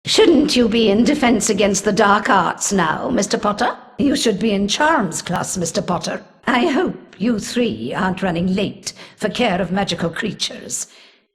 Shouldn't you be in defense against the dark arts now, Mr. Potter? You should be in charms class, Mr. Potter. I hope you three aren't running late for care of magical creatures.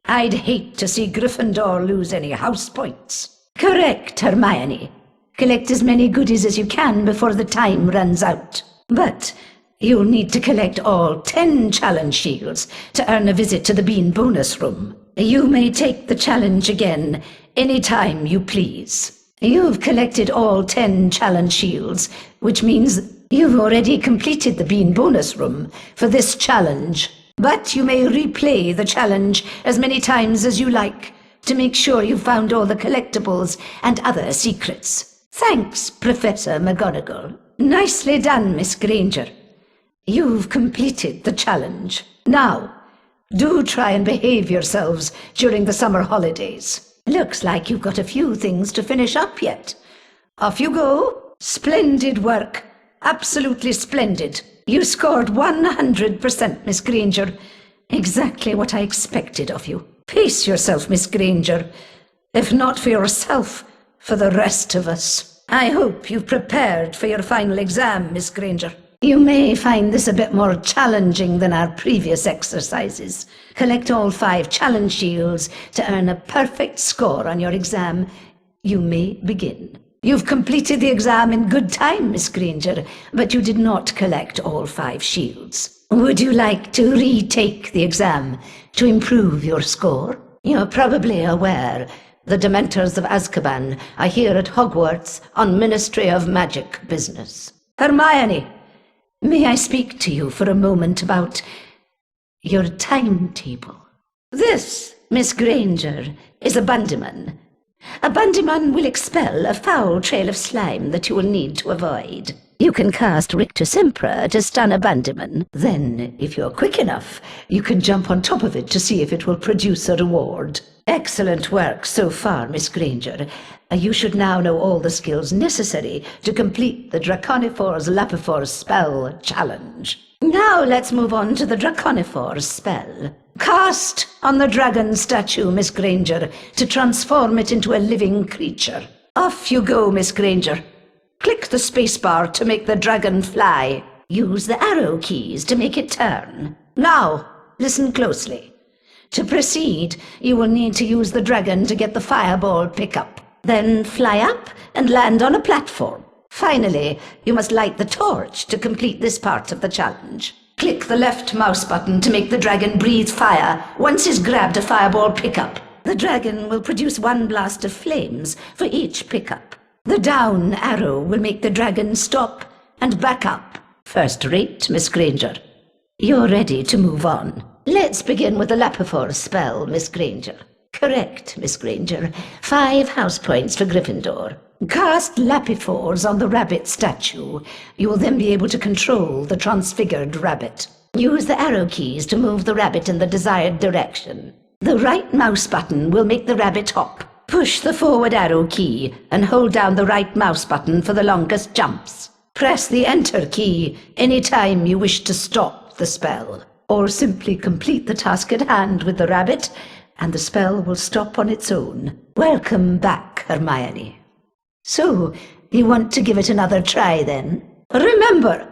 I'd hate to see Gryffindor lose any house points. Correct, Hermione. Collect as many goodies as you can before the time runs out. But you'll need to collect all 10 challenge shields to earn a visit to the Bean bonus room. You may take the challenge again any time you please. You've collected all 10 challenge shields, which means you've already completed the Bean bonus room for this challenge. But you may replay the challenge as many times as you like to make sure you've found all the collectibles and other secrets. Thanks, Professor McGonagall. Nicely done, Miss Granger. You've completed the challenge. Now, do try and behave yourselves during the summer holidays. Looks like you've got a few things to finish up yet. Off you go. Splendid work. Absolutely splendid. You scored 100%, Miss Granger. Exactly what I expected of you. Pace yourself, Miss Granger. If not for yourself, for the rest of us. I hope you've prepared for your final exam, Miss Granger. You may find this a bit more challenging than our previous exercises. Collect all 5 challenge shields to earn a perfect score on your exam. You may begin. You've completed the exam in good time, Miss Granger, but you did not collect all 5 shields. Would you like to retake the exam to improve your score? You're probably aware the Dementors of Azkaban are here at Hogwarts on Ministry of Magic business. Hermione! May I speak to you for a moment about your timetable? This, Miss Granger, is a Bundyman. A Bundyman will expel a foul trail of slime that you will need to avoid. You can cast Rictus Impera to stun a Bundyman. Then, if you're quick enough, you can jump on top of it to see if it will produce a reward. Excellent work so far, Miss Granger. You should now know all the skills necessary to complete the Draconifor's Lapifor's spell challenge. Now let's move on to the Draconifor's spell. Cast on the dragon statue, Miss Granger, to transform it into a living creature. Off you go, Miss Granger. Click the spacebar to make the dragon fly. Use the arrow keys to make it turn. Now, listen closely. To proceed, you will need to use the dragon to get the fireball pickup. Then fly up and land on a platform. Finally, you must light the torch to complete this part of the challenge. Click the left mouse button to make the dragon breathe fire once he's grabbed a fireball pickup. The dragon will produce 1 blast of flames for each pickup. The down arrow will make the dragon stop and back up. First rate, Miss Granger. You're ready to move on. Let's begin with the Lapifor spell, Miss Granger. Correct, Miss Granger. 5 house points for Gryffindor. Cast Lapifors on the rabbit statue. You will then be able to control the transfigured rabbit. Use the arrow keys to move the rabbit in the desired direction. The right mouse button will make the rabbit hop. Push the forward arrow key and hold down the right mouse button for the longest jumps. Press the enter key anytime you wish to stop the spell, or simply complete the task at hand with the rabbit, and the spell will stop on its own. Welcome back, Hermione. So, you want to give it another try then? Remember,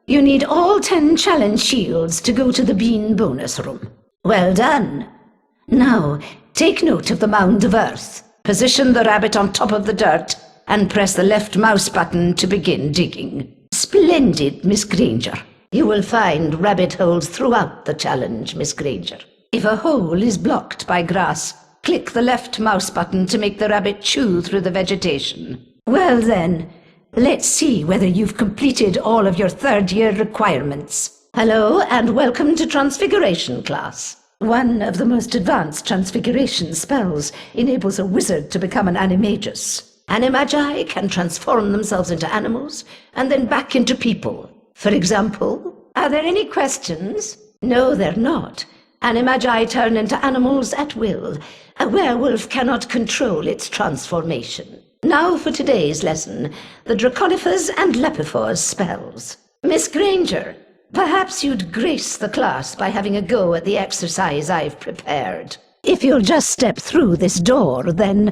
you need all 10 challenge shields to go to the Bean bonus room. Well done. Now, take note of the mound of earth. Position the rabbit on top of the dirt and press the left mouse button to begin digging. Splendid, Miss Granger. You will find rabbit holes throughout the challenge, Miss Granger. If a hole is blocked by grass, click the left mouse button to make the rabbit chew through the vegetation. Well then, let's see whether you've completed all of your 3rd year requirements. Hello and welcome to Transfiguration class. One of the most advanced transfiguration spells enables a wizard to become an animagus. Animagi can transform themselves into animals and then back into people. For example, are there any questions? No, they're not. Animagi turn into animals at will. A werewolf cannot control its transformation. Now for today's lesson, the Draconifers and Lapifors spells. Miss Granger, perhaps you'd grace the class by having a go at the exercise I've prepared. If you'll just step through this door, then